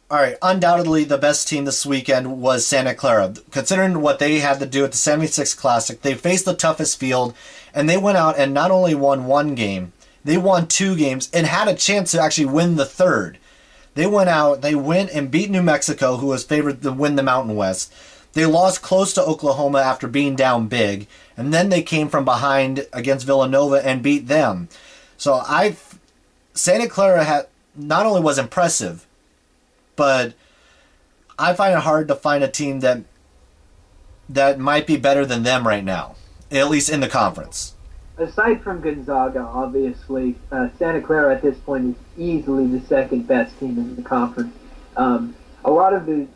All right, undoubtedly the best team this weekend was Santa Clara. Considering what they had to do at the 76 Classic, they faced the toughest field, and they went out and not only won one game, they won two games and had a chance to actually win the third. They went out, they went and beat New Mexico, who was favored to win the Mountain West. They lost close to Oklahoma after being down big, and then they came from behind against Villanova and beat them. So Santa Clara had not only was impressive, but I find it hard to find a team that might be better than them right now, at least in the conference. Aside from Gonzaga, obviously, Santa Clara at this point is easily the second best team in the conference. A lot of the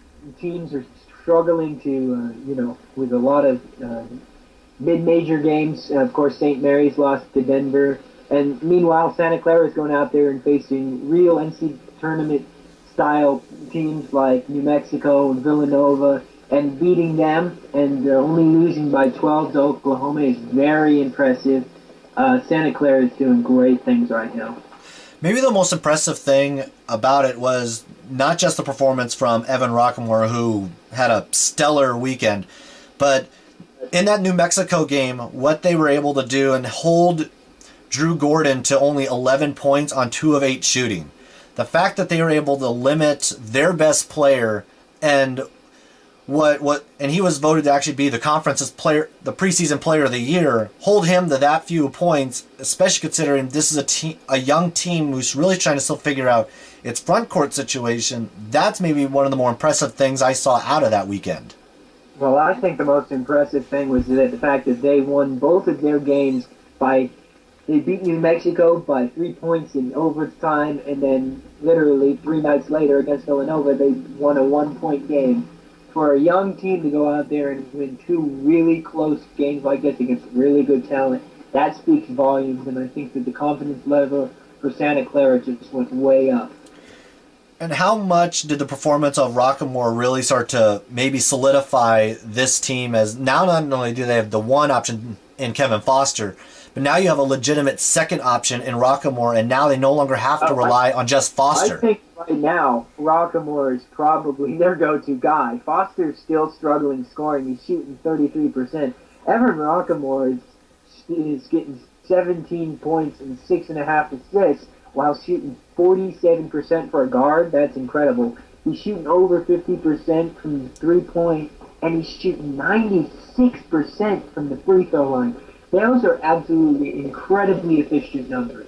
teams are struggling to, with a lot of mid-major games. Of course, St. Mary's lost to Denver. And meanwhile, Santa Clara is going out there and facing real NCAA tournament style teams like New Mexico and Villanova, and beating them and only losing by 12 to Oklahoma is very impressive. Santa Clara is doing great things right now. Maybe the most impressive thing about it was not just the performance from Evan Rockmore, who had a stellar weekend, but in that New Mexico game, what they were able to do and hold Drew Gordon to only 11 points on 2 of 8 shooting. The fact that they were able to limit their best player and and he was voted to actually be the conference's player, the preseason player of the year, hold him to that few points, especially considering this is a young team who's really trying to still figure out its front court situation. That's maybe one of the more impressive things I saw out of that weekend. Well, I think the most impressive thing was the fact that they won both of their games they beat New Mexico by 3 points in overtime, and then literally 3 nights later against Villanova, they won a 1-point game. For a young team to go out there and win 2 really close games like this against really good talent, that speaks volumes, and I think that the confidence level for Santa Clara just went way up. And how much did the performance of Rockmore really start to maybe solidify this team, as now not only do they have the one option in Kevin Foster, but now you have a legitimate second option in Rockmore, and now they no longer have to rely on just Foster. I think right now, Rockmore is probably their go-to guy. Foster's still struggling scoring. He's shooting 33%. Evan Rockmore is getting 17 points and 6.5 assists while shooting 47% for a guard. That's incredible. He's shooting over 50% from the three-point, and he's shooting 96% from the free throw line. Those are absolutely incredibly efficient numbers.